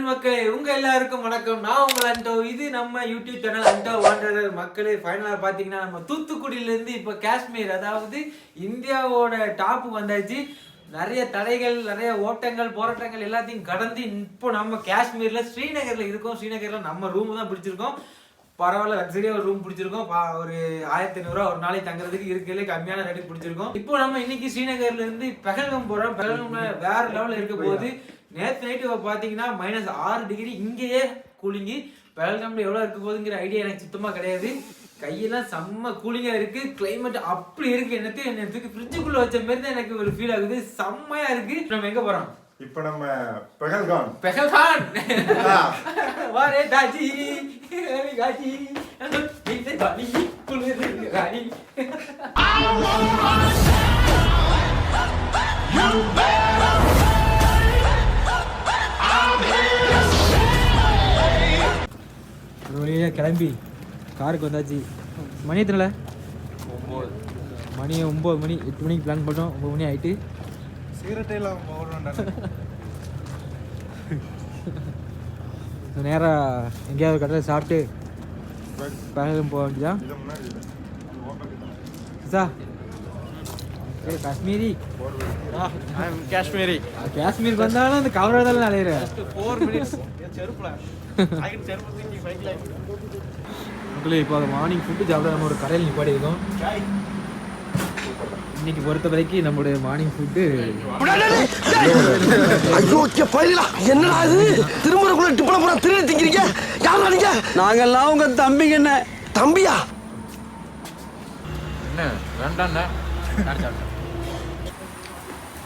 மக்களே, உங்க எல்லாருக்கும் வணக்கம். நான் உங்கள் அண்டோ. இது நம்ம யூடியூப் சேனல் அண்டோ வாண்டரர். மக்களே, ஃபைனலா பாத்தீங்கன்னா நம்ம தூத்துக்குடியில இருந்து இப்ப காஷ்மீர், அதாவது இந்தியாவோட டாப் வந்தாச்சு. நிறைய தடைகள், நிறைய ஓட்டங்கள், போராட்டங்கள் எல்லாத்தையும் கடந்து இப்போ நம்ம காஷ்மீர்ல ஸ்ரீநகர்ல இருக்கோம். ஸ்ரீநகர்ல நம்ம ரூம் தான் பிடிச்சிருக்கோம். பரவாயில்ல, லக்ஸரியா ஒரு ரூம் பிடிச்சிருக்கோம். ஒரு 1500 ரூபா ஒரு நாளைக்கு தங்குறதுக்கு இருக்கல கம்மியான ரேட்டுக்கு பிடிச்சிருக்கோம். இப்போ நம்ம இன்னைக்கு ஸ்ரீநகர்ல இருந்து பெஹல்காம் போறோம். பெஹல்காம்ல வேற லெவல்ல இருக்க போகுது. நேற்று நைட்டு பார்த்தீங்கன்னா -6 டிகிரி இங்கேயே கூலிங்கு. பெஹல்காம்ல எவ்வளோ இருக்க போகுதுங்கிற ஐடியா எனக்கு சுத்தமாக கிடையாது. கையெல்லாம் செம்ம கூலிங்காக இருக்கு. கிளைமேட் அப்படி இருக்கு. எனக்கு ஃப்ரிட்ஜுக்குள்ள வச்ச மாதிரி தான் எனக்கு ஒரு ஃபீல் ஆகுது. செம்மையா இருக்கு. நம்ம எங்க போறோம்? இப்ப நம்ம பெஹல்காம் வாரே தாஜி காஜி நீ பாணி குளிர் ராணி கிளம்பி காருக்கு வந்தாச்சு. மணி எத்தனை? 9 மணி. 8 மணிக்கு பிளான் பண்ணோம். 9 மணி ஆயிட்டு. நேராக எங்கேயாவது கடையில் சாப்பிட்டு பெஹல்காம் போக வேண்டியதான். காஷ்மீரி காஷ்மீருக்கு வந்தாலும் அந்த கவரை தான் அலையிறேன். மக்களே, இப்போ மார்னிங் ஃபுட்டு சாப்பிட நம்ம ஒரு கடையில் நிப்பாடி இருக்கோம். இன்னைக்கு பொறுத்த வரைக்கும் நம்மளுடைய மார்னிங் ஃபுட்டு என்னடா இது திருமுறைக்குள்ள டிப்பன பூரா திருடி திங்கிறீங்க? யாரா நீங்க? நாங்கெல்லாம் உங்க தம்பிங்க. என்ன தம்பியா? என்ன வேண்டாண்ணா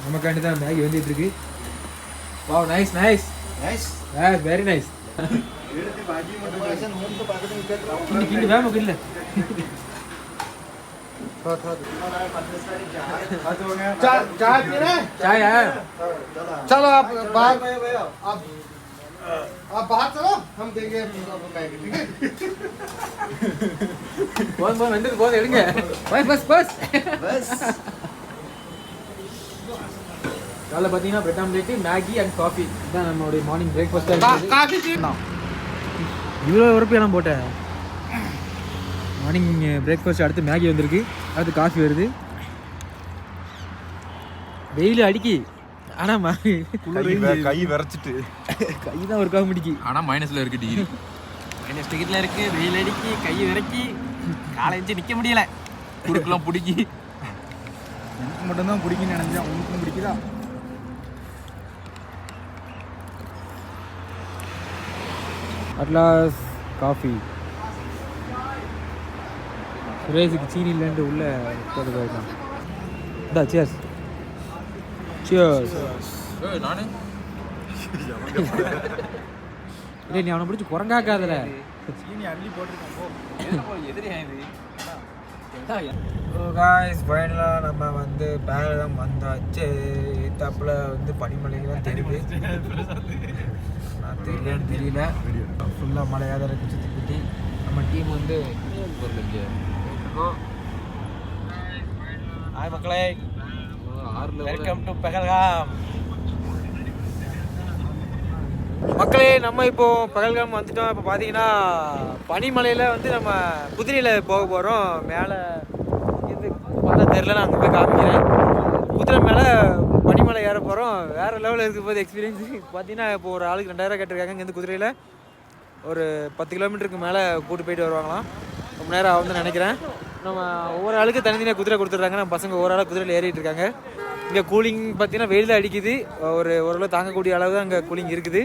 நமக்காண்டி தான் மேகி வந்துட்டு இருக்கு. Wow, nice nice nice very nice. இன்னைக்கு வேம இல்ல. चाय है? चलो आप बाहर चलो, हम देंगे ठीक है? बहुत எடுங்க. பஸ் காலைல பார்த்தீங்கன்னா bread omelette, Maggi and coffee இதான் நம்மளுடைய மார்னிங் பிரேக்ஃபாஸ்ட். காஃபி இவ்வளோ உரப்பியெல்லாம் போட்டேன். மார்னிங் பிரேக்ஃபாஸ்ட், அடுத்து மேகி வந்திருக்கு, அடுத்து காஃபி வருது. வெயில் அடிக்கி, ஆனால் கை விரைச்சிட்டு கை தான் ஒரு காஃபி முடிக்கி. ஆனால் -ல இருக்கு டிகிரி. -டிகிரியில் இருக்கு. வெயில் அடிக்கி, கை விரைக்கி, காலை வச்சு நிற்க முடியல. குறுக்கெல்லாம் பிடிக்கி. எனக்கு மட்டும்தான் பிடிக்குன்னு நினைச்சேன். உனக்கும் பிடிக்குதா? Atlas coffee. சுரேஷுக்கு சீனி இல்லைன்ட்டு உள்ள போட்டு போயிருக்கான். இதா சியர்ஸ் சியர்ஸ். நானு இல்லை, நீ அவனை பிடிச்சி குரங்காக்காதல. சீனி அள்ளி போட்டிருக்கோம். ஃபைனலாக நம்ம வந்து பெஹல்காம் வந்தாச்சு. தப்பில் வந்து பனிமலைகள்லாம் தெரியுது. நான் தெரியல. ஃபுல்லாக மழையாக தான் இருக்கு சுற்றி சுற்றி. நம்ம டீம் வந்து ஹாய் மக்களே, வெல்கம் டு பெஹல்காம். மக்களே, நம்ம இப்போ பெஹல்காம் வந்துட்டோம். இப்போ பார்த்தீங்கன்னா பனிமலையில் வந்து நம்ம குதிரையில் போக போகிறோம். மேலே இது பார்த்தா தெரில, நான் அங்கே போய் காமிக்கிறேன். குதிரை மேலே பனிமலை ஏற போகிறோம். வேறு லெவலில் இருக்க போது எக்ஸ்பீரியன்ஸு. பார்த்தீங்கன்னா இப்போ ஒரு ஆளுக்கு 2000 கேட்டிருக்காங்க. இங்கேருந்து குதிரையில் ஒரு 10 கிலோமீட்டருக்கு மேலே கூட்டு போயிட்டு வருவாங்களாம். ரொம்ப நேரம் ஆகுதுன்னு நினைக்கிறேன். நம்ம ஒவ்வொரு ஆளுக்கு தனித்தனியாக குதிரை கொடுத்துட்றாங்க. நம்ம பசங்க ஒவ்வொரு ஆளாக குதிரையில் ஏறிட்டு இருக்காங்க. இங்கே கூலிங் பார்த்தீங்கன்னா வெயில் தான் அடிக்குது. ஓரளவு தாங்கக்கூடிய அளவு தான் அங்கே கூலிங் இருக்குது.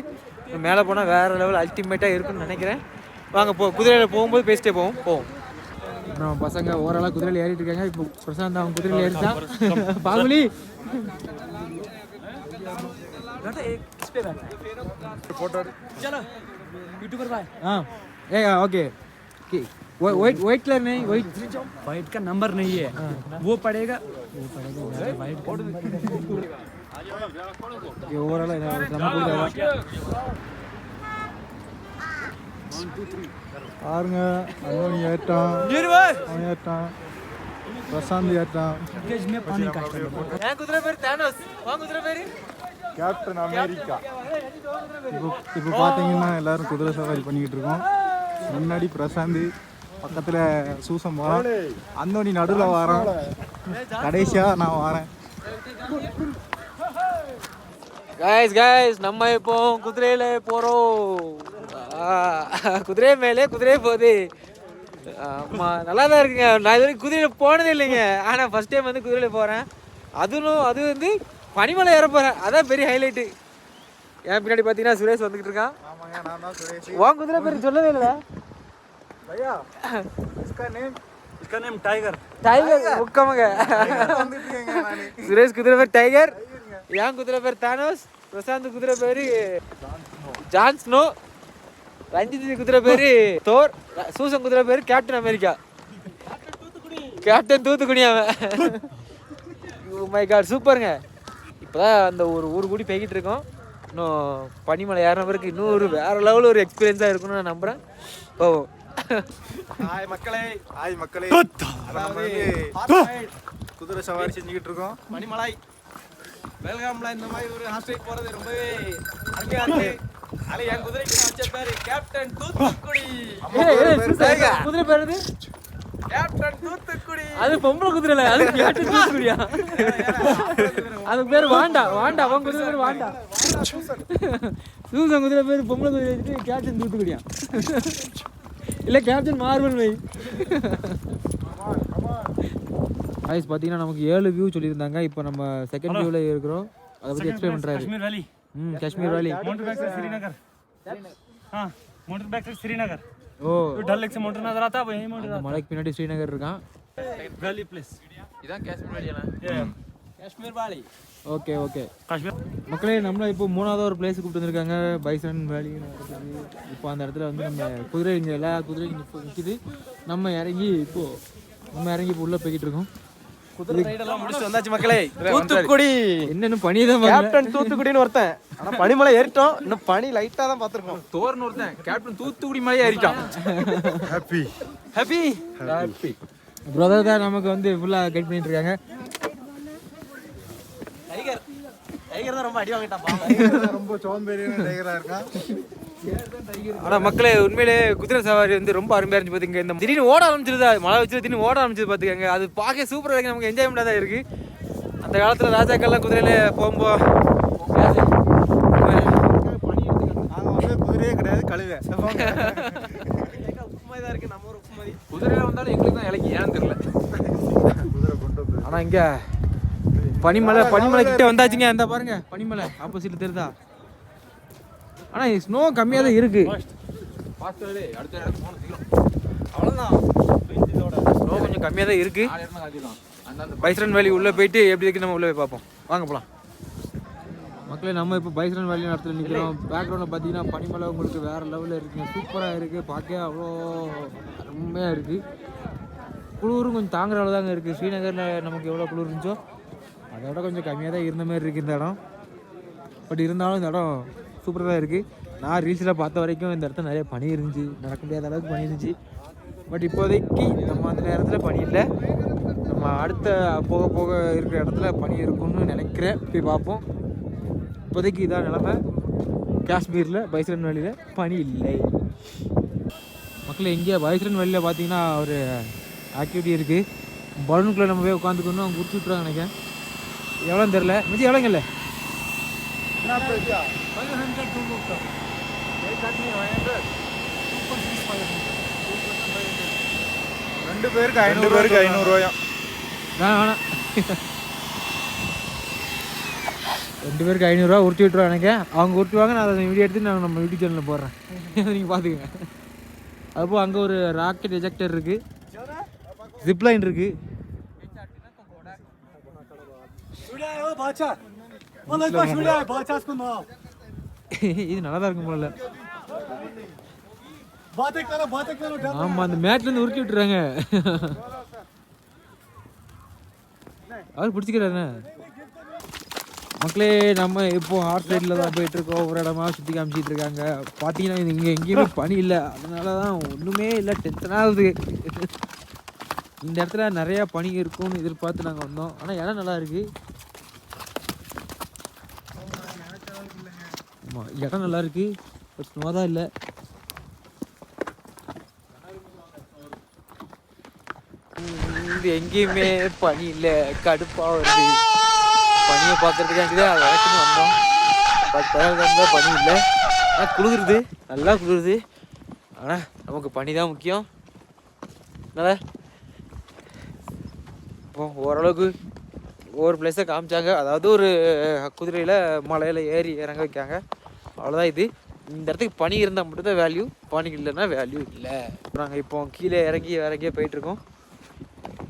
மேலே போனால் வேறு லெவல் அல்டிமேட்டாக இருக்குன்னு நினைக்கிறேன். வாங்க குதிரையில் போகும்போது பேசிட்டே போவோம். நம்ம பசங்க ஓரளவு குதிரையில் ஏறிட்டு இருக்காங்க. இப்போ பிரசாந்த் அவன் குதிரையில் ஏறிட்டான். பாகுலி फोटो चलो यूट्यूबर भाई. हाँ ओके. वाइट कलर नहीं, वाइट का नंबर नहीं है. वो पड़ेगा वाइट ये ओवरऑल है நம்ம கொடுங்க. பாருங்க, அண்ணன் ஏட்டான், அவன் ஏட்டான், பிரசாந்த் ஏட்டான். குதிரை பேர் தானோஸ். குதிரை பேரு கேப்டன் அமெரிக்கா. இப்போ பார்த்தீங்கன்னா எல்லாரும் குதிரை சவாரி பண்ணிக்கிட்டு இருக்கோம். முன்னாடி பிரசாந்த், பக்கத்தில் சூசம் போகிறான், அந்தோனி நடுவில் வாரான், கடைசியாக நான் வரேன். கைஸ் நம்ம இப்போ குதிரையில போறோம். குதிரை மேலே குதிரை போகுது. ஆமா, நல்லா தான் இருக்குங்க. நான் இது வரைக்கும் குதிரையில போனதே இல்லைங்க. ஆனா ஃபர்ஸ்ட் டைம் வந்து குதிரையில போறேன். அது வந்து பனிமலை ஏற போறேன். அதான் பெரிய ஹைலைட்டு. என் பின்னாடி பார்த்தீங்கன்னா சுரேஷ் வந்துகிட்டு இருக்கான். ஆமாங்க, நான் தான் சுரேஷ். உன் குதிரை பேர் சொல்லவே இல்லை. பையா, इसका नेम டைகர். முக்கமங்க. வந்துட்டு இருக்கேங்க நான். சுரேஷ் குதிரை பேர் டைகர், என் குதிரை பேர் தானோஸ், பிரசாந்த் குதிரை பேரு ஜான் ஸ்னோ, ரஞ்சித் குதிரை பேரு தோர், சூசன் குதிரை பேரு கேப்டன் அமெரிக்கா. கேப்டன் தூத்துக்குடி அவன். ஓ மை காட், சூப்பருங்க. இப்போதான் அந்த ஒரு ஊர் கூடி போய்கிட்டு இருக்கோம். இன்னும் பனிமலை ஏறின பிறகு இன்னும் வேற லெவலில் ஒரு எக்ஸ்பீரியன்ஸாக இருக்குன்னு நான் நம்புகிறேன். போவோம். ஹாய் மக்களே. அதாவது குதிரை சவாரி செஞ்சுக்கிட்டு இருக்கோம். மணிமலை வெல்கம்ல இந்த மாதிரி ஒரு ஹாஸ்டல் போறது ரொம்பவே அருமையா இருக்கு. அது என் குதிரைக்கு வச்ச பேரு கேப்டன் தூத்துக்குடி. குதிரை பேர் எது? கேப்டன் தூத்துக்குடி. அது பொம்பளை குதிரை இல்ல, அது கேப்டன் தூத்துக்குடியா? அது பேர் வாண்டா. அவன் குதிரை பேர் வாண்டா. சூசன் குதிரை பேர் பொம்பளை குதிரை வச்சுட்டு கேப்டன் தூத்துக்குடியா? இல்ல கேப்டன் மார்வல் வை. ஐஸ் பார்த்தீங்கன்னா நமக்கு 7 வியூ சொல்லியிருந்தாங்க. இப்போ நம்ம செகண்ட் வியூவில் இருக்கிறோம். அதை பற்றி எக்ஸ்பிளைன் பண்ணுறாரு. कश्मीर वैली, காஷ்மீர் வேலி. माउंटेन बैक से श्रीनगर. हाँ, माउंटेन बैक से श्रीनगर. ஓ, तो डल लेक से माउंटेन नजर आता है, वही माउंटेन அந்த மலைக்கு பின்னாடி ஸ்ரீநகர் இருக்கான். Valley place. இதான் காஷ்மீர் வழியாண்ணா. காஷ்மீர் வாலி. ஓகே कश्मीर மக்களே, நம்மள இப்போ 3வது ஒரு பிளேஸ் கூப்பிட்டு வந்திருக்காங்க. பைசன் வேலி. இப்போ அந்த இடத்துல வந்து நம்ம குதிரை, இங்கே எல்லா குதிரையும் நிற்கிது. நம்ம இறங்கி இப்போ உள்ளே போய்கிட்டு இருக்கோம். குதிரை ரைடெல்லாம் முடிச்சுட்டு வந்தாச்சு மக்களே. தூத்துக்குடி. என்னன்னு பனி தான் கேப்டன் தூத்துக்குடின்னு ஒருத்தன். ஆனா பனிமலை ஏறிட்டோம். இன்னும் பனி லைட்டா தான் பாத்துருக்கோம். தோர்னு ஒருத்தன் கேப்டன் தூத்துக்குடி மலையே ஏறிட்டான். ஹாப்பி. பிரதர் தான் நமக்கு வந்து ஃபுல்லாக கைட் பண்ணிட்டு இருக்காங்க. டைகர் தான் ரொம்ப அடி வாங்கிட்டான். ரொம்ப சோம்பேறியான டைகரா இருக்கான். ஆனால் மக்களே, உண்மையிலே குதிரை சவாரி வந்து ரொம்ப அருமையாக இருந்துச்சு. பார்த்துங்க, இந்த திடீர்னு ஓட ஆரம்பிச்சிருதா, மழை வச்சு திடீர்னு ஓட ஆரம்பிச்சது பார்த்துக்கங்க. அது பார்க்க சூப்பராக இருக்குது. நமக்கு என்ஜாய்மெண்ட்டாக தான் இருக்குது. அந்த காலத்தில் ராஜாக்கள்லாம் குதிரையில் போகும்போது நாங்கள் வந்து குதிரையே கிடையாது, கழுதை. உப்புமாய் தான் இருக்கு. நம்ம ஒரு உப்புமாய். குதிரையில வந்தாலும் எங்களுக்கு தான் இலைக்கு ஏன்னு தெரியல. குதிரை கொண்டு வந்து ஆனால் இங்கே பனிமலை கிட்ட வந்தாச்சுங்க. இந்த பாருங்க, பனிமலை ஆப்போசிட்ல தெரியுதா? ஆனால் ஸ்னோ கம்மியாக தான் இருக்கு. பாஸ்டர்லே அடுத்த இடத்துக்கு போன சீக்கிரம். அவ்வளவுதான். ஸ்னோ கொஞ்சம் கம்மியாக தான் இருக்கு. 4 இடத்துல காட்டிடலாம். அந்த பைசரன் வேலி உள்ளே போயிட்டு எப்படி இருக்கு நம்ம உள்ளே போய் பார்ப்போம். வாங்க போகலாம். மக்களே, நம்ம இப்போ பைசரன் வேலி இடத்துல நிற்கிறோம். பேக்ரவுண்டில் பார்த்தீங்கன்னா பனிமலை உங்களுக்கு வேறு லெவலில் இருக்குங்க. சூப்பராக இருக்குது. பார்க்க அவ்வளோ அருமையாக இருக்குது. குளிரும் கொஞ்சம் தாங்குற அளவு தாங்க இருக்குது. ஸ்ரீநகரில் நமக்கு எவ்வளோ குளிர் இருந்துச்சோ அதை விட கொஞ்சம் கம்மியாக தான் இருந்த மாதிரி இருக்குது இந்த இடம். பட் இருந்தாலும் இந்த இடம் சூப்பராக தான் இருக்குது. நான் ரீல்ஸில் பார்த்த வரைக்கும் இந்த இடத்துல நிறைய பனி இருந்துச்சு. நடக்க முடியாத அளவுக்கு பனி இருந்துச்சு. பட் இப்போதைக்கு நம்ம அந்த நேரத்தில் பனி இல்லை. நம்ம அடுத்த போக இருக்கிற இடத்துல பனி இருக்கும்னு நினைக்கிறேன். போய் பார்ப்போம். இப்போதைக்கு இதான் நிலைமை. காஷ்மீரில் பைசரன் வேலியில் பனி இல்லை. மக்கள், இங்கே பைசரன் வேலியில் பார்த்தீங்கன்னா ஒரு ஆக்டிவிட்டி இருக்குது. பலூனுக்குள்ளே நம்ம போய் உட்காந்துக்கணும். அவங்க குடிச்சு விட்ருவாங்க நினைக்கிறேன். எவ்வளோன்னு தெரில. மிச்சம் எவ்வளோங்க இல்லை? 2 பேருக்கு 500 ரூபாயா? வேணாம் 2 பேருக்கு 500 ரூபா உருட்டி விட்டுருவா நினைக்கிறேன். அவங்க உருட்டுவாங்க. நான் அதை வீடியோ எடுத்து நான் நம்ம யூடியூப் சேனலில் போடுறேன். நீங்கள் பார்த்துக்கங்க. அதுபோல் அங்கே ஒரு ராக்கெட் எஜெக்டர் இருக்குது. ஜிப்லைன் இருக்குது. இது நல்லா தான் இருக்கும் போல. ஆமாம், அந்த மேட்லேருந்து உருட்டி விட்டுறாங்க. அவர் பிடிச்சிக்கிறாருண்ணே. மக்களே, நம்ம இப்போ ஹார்ட் ரைடில் தான் போயிட்டுருக்கோம். ஒவ்வொரு இடமா சுற்றி காமிச்சிட்டு இருக்காங்க. பார்த்தீங்கன்னா இங்கே எங்கேயுமே பனி இல்லை. அதனால தான் ஒன்றுமே இல்லை. டென்ஷனாகுது. இந்த இடத்துல நிறையா பனி இருக்கும்னு எதிர்பார்த்து நாங்கள் வந்தோம். ஆனால் இடம் நல்லா இருக்குது. ஆமாம், இடம் நல்லா இருக்கு, பட் ஸ்னோ தான் இல்லை. எங்கேயுமே பனி இல்லை, கடுப்பாக வருது. பனியை பார்க்கறதுக்காண்டி தான் வழக்குன்னு வந்தோம். பட் பகல்காமில் பனி இல்லை. ஆனால் குளிருது, நல்லா குளிருது. ஆனால் நமக்கு பனி தான் முக்கியம். அதனால் இப்போ ஓரளவுக்கு ஒவ்வொரு பிளேஸை காமிச்சாங்க. அதாவது ஒரு குதிரையில் மலையில் ஏறி இறங்க வைக்காங்க, அவ்வளோதான். இது இந்த இடத்துக்கு பனி இருந்தால் மட்டும்தான் வேல்யூ, பனி இல்லைன்னா வேல்யூ இல்லை. நாங்கள் இப்போ கீழே இறங்கி இறங்கியே போயிட்டுருக்கோம்.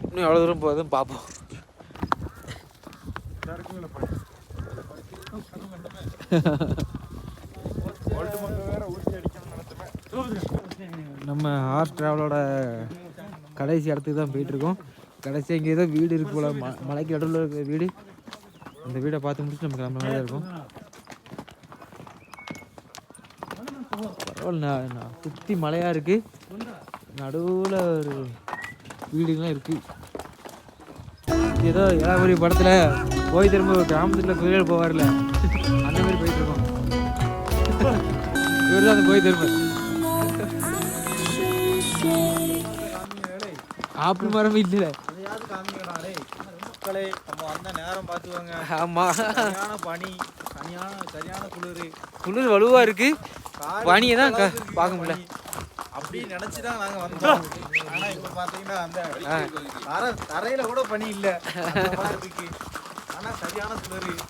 இன்னும் எவ்வளோ தூரம் போகுதுன்னு பார்ப்போம். நம்ம ஹார்ஸ் ட்ராவலோட கடைசி இடத்துக்கு தான் போயிட்டுருக்கோம். கடைசியாக இங்கே ஏதோ வீடு இருக்கு போல, மலைக்கு நடுவில் இருக்கிற வீடு. அந்த வீடை பார்த்து முடிச்சுட்டு நமக்கு நம்ம தான் இருக்கும். பரவாயில்ல, நான் சுற்றி மலையாக இருக்குது, நடுவில் ஒரு வீடுங்களாம் இருக்குது. ஏதோ ஏழாவரி படத்தில் போய் திரும்ப ஒரு கிராமத்தில் குதிரையில் போவார்ல, அந்த மாதிரி போயிட்டுருக்கோம். இவர் தான் அந்த போய் திரும்ப ஆப்பிள் மரம் இல்லை. மக்களே நம்ம வந்த நேரம் பார்த்துவாங்க. ஆமாம், சரியான பனி, சரியான குளிர் வலுவாக இருக்குது. பனியை தான் பார்க்க முடியல. அப்படி நினைச்சு தான் நாங்கள் வந்தோம். ஆனால் இப்போ பார்த்தீங்கன்னா அந்த தரையில கூட பனி இல்லை, இருக்கு. ஆனால் சரியான குளிர்.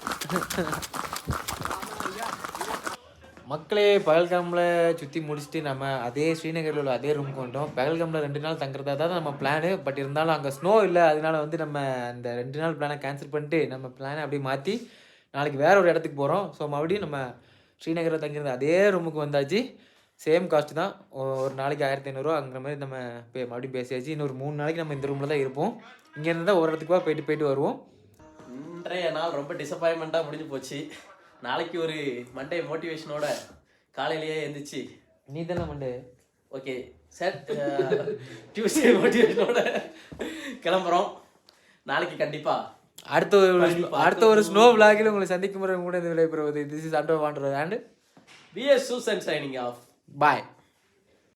மக்களே, பகல்காமில் சுற்றி முடிச்சுட்டு நம்ம அதே ஸ்ரீநகரில் உள்ள அதே ரூமுக்கு வந்துட்டோம். பகல்காமில் 2 நாள் தங்குறதா தான் நம்ம பிளானு. பட் இருந்தாலும் அங்கே ஸ்னோ இல்லை, அதனால வந்து நம்ம அந்த 2 நாள் பிளானை கேன்சல் பண்ணிட்டு நம்ம பிளானை அப்படியே மாற்றி நாளைக்கு வேறு ஒரு இடத்துக்கு போகிறோம். ஸோ மறுபடியும் நம்ம ஸ்ரீநகரில் தங்கியிருந்த அதே ரூமுக்கு வந்தாச்சு. சேம் காஸ்ட் தான், ஒரு நாளைக்கு 1500 அங்கிற மாதிரி நம்ம மறுபடியும் பேசியாச்சு. இன்னொரு 3 நாளைக்கு நம்ம இந்த ரூமில் தான் இருப்போம். இங்கேருந்து தான் ஒரு இடத்துக்கு போயிட்டு வருவோம். இன்றைய நாள் ரொம்ப டிசப்பாயின்மெண்ட்டாக முடிஞ்சு போச்சு. நாளைக்கு ஒரு மண்டே மோட்டிவேஷனோட காலையிலேயே எழுந்திரிச்சு, நீ தானே மண்டே? ஓகே சார், டியூஸ்டே மோட்டிவேஷனோட கிளம்புறோம். நாளைக்கு கண்டிப்பாக அடுத்த ஒரு ஸ்னோ விளாகில் உங்களை சந்திக்கும் முறை கூட இந்த விடைபெறுவது. திஸ் இஸ் அண்டோ வாண்டர் and P S Susan signing off. Bye.